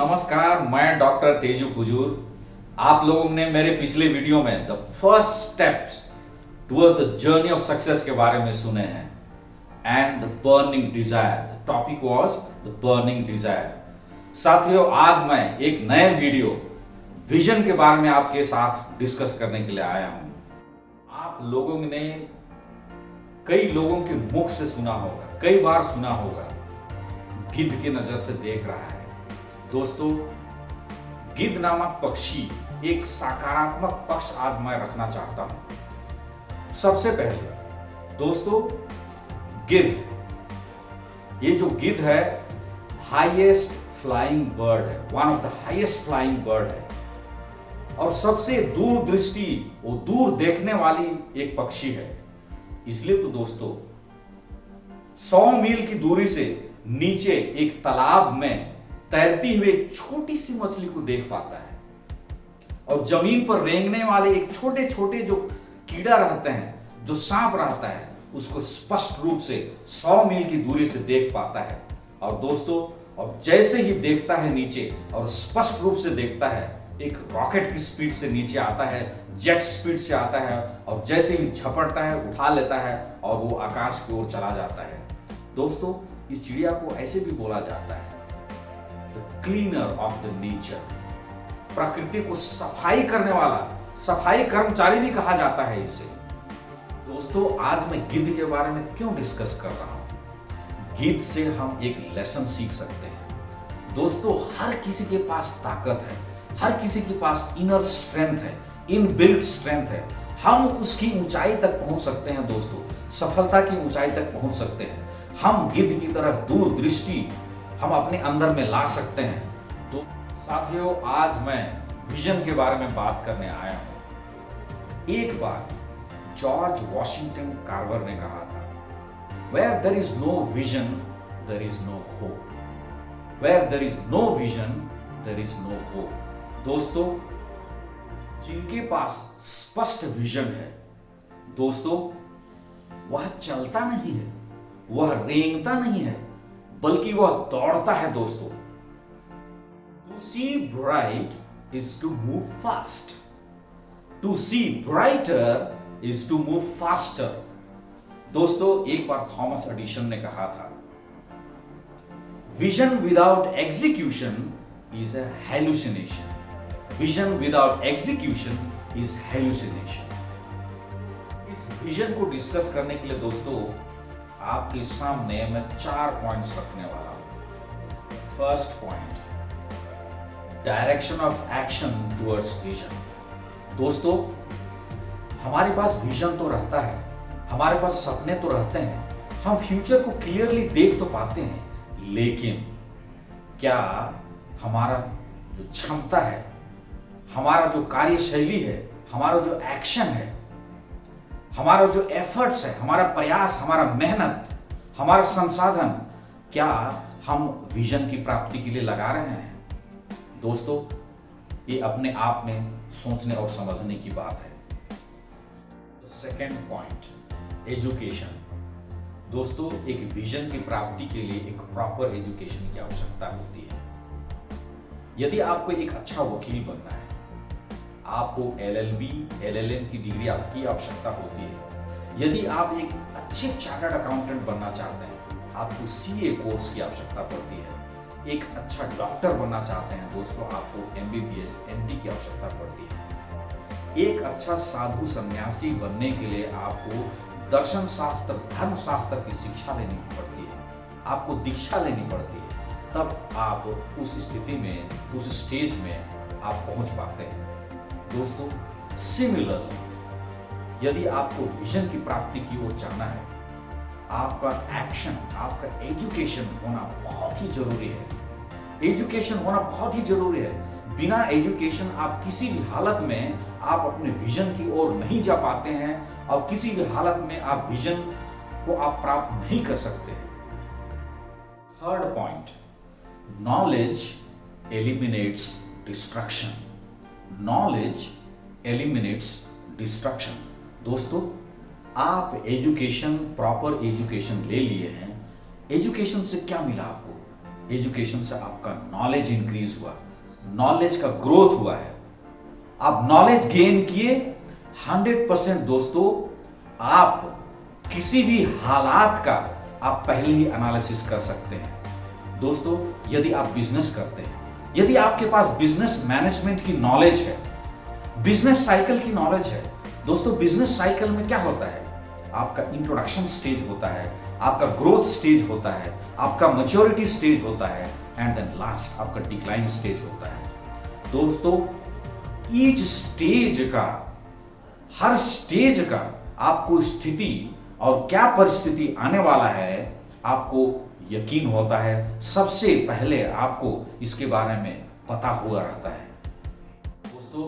नमस्कार, मैं डॉक्टर तेजू कुजूर। आप लोगों ने मेरे पिछले वीडियो में the first steps towards the journey of success के बारे में सुने हैं and the burning desire. The topic was the burning desire. साथियों, आज मैं एक नए वीडियो विजन के बारे में आपके साथ डिस्कस करने के लिए आया हूं। आप लोगों ने कई लोगों के मुख से सुना होगा, कई बार सुना होगा, गिद्ध की नजर से देख रहा है। दोस्तों, गिद्ध नामक पक्षी एक सकारात्मक पक्ष आज मैं रखना चाहता हूं। सबसे पहले दोस्तों, गिद्ध, ये जो गिद्ध है हाईएस्ट फ्लाइंग बर्ड है, one of the highest flying bird है और सबसे दूरदृष्टि, वो दूर देखने वाली एक पक्षी है। इसलिए तो दोस्तों 100 मील की दूरी से नीचे एक तालाब में तैरती हुई एक छोटी सी मछली को देख पाता है और जमीन पर रेंगने वाले एक छोटे छोटे जो कीड़ा रहते हैं, जो सांप रहता है, उसको स्पष्ट रूप से 100 मील की दूरी से देख पाता है। और दोस्तों, और जैसे ही देखता है नीचे और स्पष्ट रूप से देखता है, एक रॉकेट की स्पीड से नीचे आता है, जेट स्पीड से आता है और जैसे ही झपटता है, उठा लेता है और वो आकाश की ओर चला जाता है। दोस्तों, इस चिड़िया को ऐसे भी बोला जाता है the cleaner of the nature, प्रकृति को सफाई करने वाला, सफाई कर्मचारी भी कहा जाता है इसे। दोस्तों, आज मैं गिद्ध के बारे में क्यों डिस्कस कर रहा हूं? गिद्ध से हम एक लेसन सीख सकते हैं। दोस्तों, हर किसी के पास ताकत है, हर किसी के पास इनर स्ट्रेंथ है, इनबिल्ट स्ट्रेंथ है। हम उसकी ऊंचाई तक पहुंच सकते हैं। दोस्तों, सफलता की ऊंचाई तक पहुंच सकते हैं। हम गिद्ध की तरह दूरदृष्टि हम अपने अंदर में ला सकते हैं। तो साथियों, आज मैं विजन के बारे में बात करने आया हूं। एक बार जॉर्ज वॉशिंगटन कार्वर ने कहा था, where there is no vision there is no hope, where there is no vision there is no hope. दोस्तों, जिनके पास स्पष्ट विजन है, दोस्तों, वह चलता नहीं है, वह रेंगता नहीं है, बल्कि वह दौड़ता है। दोस्तों, to see bright is to move fast, to see brighter is to move faster. दोस्तों, एक बार थॉमस एडिसन ने कहा था, vision without execution is a hallucination, vision without execution is hallucination. इस विजन को डिस्कस करने के लिए दोस्तों आपके सामने मैं 4 पॉइंट्स रखने वाला हूं। First point, direction of action towards vision. दोस्तों, हमारे पास विजन तो रहता है, हमारे पास सपने तो रहते हैं, हम फ्यूचर को क्लियरली देख तो पाते हैं, लेकिन क्या हमारा जो क्षमता है, हमारा जो कार्यशैली है, हमारा जो एक्शन है, हमारा जो एफर्ट्स है, हमारा प्रयास, हमारा मेहनत, हमारा संसाधन, क्या हम विजन की प्राप्ति के लिए लगा रहे हैं? दोस्तों, ये अपने आप में सोचने और समझने की बात है। Second point, education. दोस्तों, एक विजन की प्राप्ति के लिए एक प्रॉपर एजुकेशन की आवश्यकता होती है। यदि आपको एक अच्छा वकील बनना है, आपको LLB, LLM की डिग्री आपकी आवश्यकता होती है। यदि आप एक अच्छे चार्टर्ड अकाउंटेंट बनना चाहते हैं, आपको CA कोर्स की आवश्यकता पड़ती है। एक अच्छा डॉक्टर बनना चाहते हैं दोस्तों, आपको MBBS, MD की आवश्यकता पड़ती है। एक अच्छा साधु सन्यासी बनने के लिए आपको दर्शन शास्त्र, धर्म शास्त्र की शिक्षा लेनी पड़ती है, आपको दीक्षा लेनी पड़ती है। तब आप उस स्थिति में, उस स्टेज में आप पहुंच पाते हैं। दोस्तों, सिमिलरली, यदि आपको विजन की प्राप्ति की ओर जाना है, आपका एक्शन, आपका एजुकेशन होना बहुत ही जरूरी है। एजुकेशन होना बहुत ही जरूरी है। बिना एजुकेशन आप किसी भी हालत में आप अपने विजन की ओर नहीं जा पाते हैं और किसी भी हालत में आप विजन को आप प्राप्त नहीं कर सकते। Third point, knowledge eliminates destruction, knowledge eliminates destruction. दोस्तों, आप एजुकेशन, प्रॉपर एजुकेशन ले लिए हैं, एजुकेशन से क्या मिला आपको? एजुकेशन से आपका नॉलेज इंक्रीज हुआ, नॉलेज का ग्रोथ हुआ है, आप नॉलेज गेन किए, 100% दोस्तों आप किसी भी हालात का आप पहले ही एनालिसिस कर सकते हैं। दोस्तों यदि आप बिजनेस करते हैं, यदि आपके पास बिजनेस मैनेजमेंट की नॉलेज है, बिजनेस साइकिल की नॉलेज है, दोस्तों बिजनेस साइकिल में क्या होता है, आपका इंट्रोडक्शन स्टेज होता है, आपका ग्रोथ स्टेज होता है, आपका मैच्योरिटी स्टेज होता है, एंड देन लास्ट आपका डिक्लाइन स्टेज होता है। दोस्तों ईच स्टेज का, हर स्टेज का आपको स्थिति और क्या परिस्थिति आने वाला है आपको यकीन होता है, सबसे पहले आपको इसके बारे में पता हुआ रहता है। दोस्तों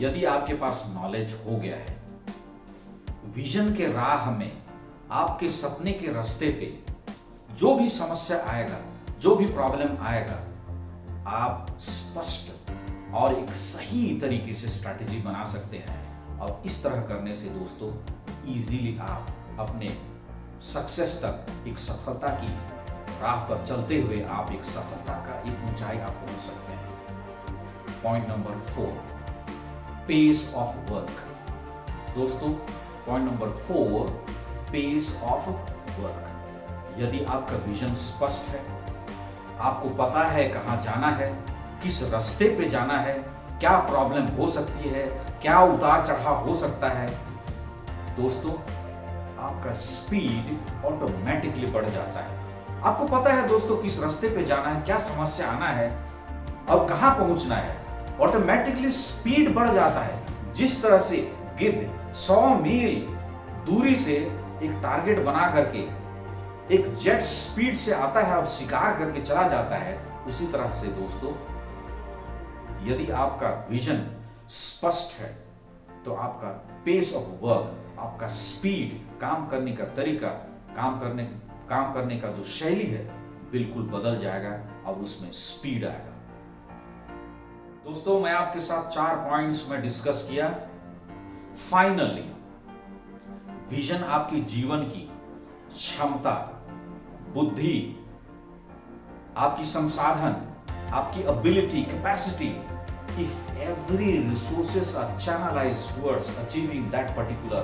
यदि आपके पास नॉलेज हो गया है, विजन के राह में, आपके सपने के रास्ते पे जो भी समस्या आएगा, जो भी प्रॉब्लम आएगा, आप स्पष्ट और एक सही तरीके से स्ट्रैटेजी बना सकते हैं। और इस तरह करने से दोस्तों इजीली आप अपने सक्सेस तक, एक सफलता की राह पर चलते हुए आप एक सफलता का एक ऊंचाई आप पहुंच सकते हैं। Point number 4, pace of work. दोस्तों point number 4, pace of work. यदि आपका विजन स्पष्ट है, आपको पता है कहां जाना है, किस रास्ते पे जाना है, क्या प्रॉब्लम हो सकती है, क्या उतार चढ़ाव हो सकता है, दोस्तों आपका स्पीड ऑटोमेटिकली बढ़ जाता है। आपको पता है दोस्तों किस रास्ते पे जाना है, क्या समस्या आना है और कहां पहुंचना है, ऑटोमेटिकली स्पीड बढ़ जाता है। जिस तरह से गिद्ध 100 मील दूरी से एक टारगेट बना करके एक जेट स्पीड से आता है और शिकार करके चला जाता है, उसी तरह से दोस्तों यदि आपका विजन स्पष्ट है तो आपका पेस ऑफ वर्क, आपका स्पीड, काम करने का तरीका, काम करने का जो शैली है बिल्कुल बदल जाएगा और उसमें स्पीड आएगा। दोस्तों मैं आपके साथ 4 पॉइंट्स में डिस्कस किया। फाइनली विजन आपकी जीवन की क्षमता, बुद्धि, आपकी संसाधन, आपकी ability, capacity, if every resources are channelized towards achieving that particular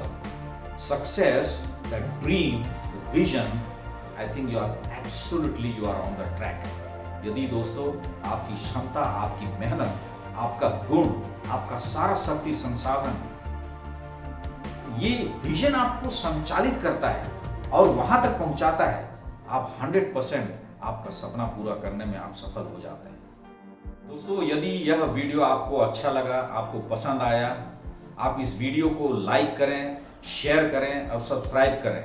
success, that dream, the vision, I think you are on the track. यदि दोस्तों आपकी क्षमता, आपकी मेहनत, आपका गुण, आपका सारा शक्ति संसाधन, ये विजन आपको संचालित करता है और वहां तक पहुंचाता है, आप 100% आपका सपना पूरा करने में आप सफल हो जाते हैं। दोस्तों यदि यह वीडियो आपको अच्छा लगा, आपको पसंद आया, आप इस वीडियो को लाइक करें, शेयर करें और सब्सक्राइब करें।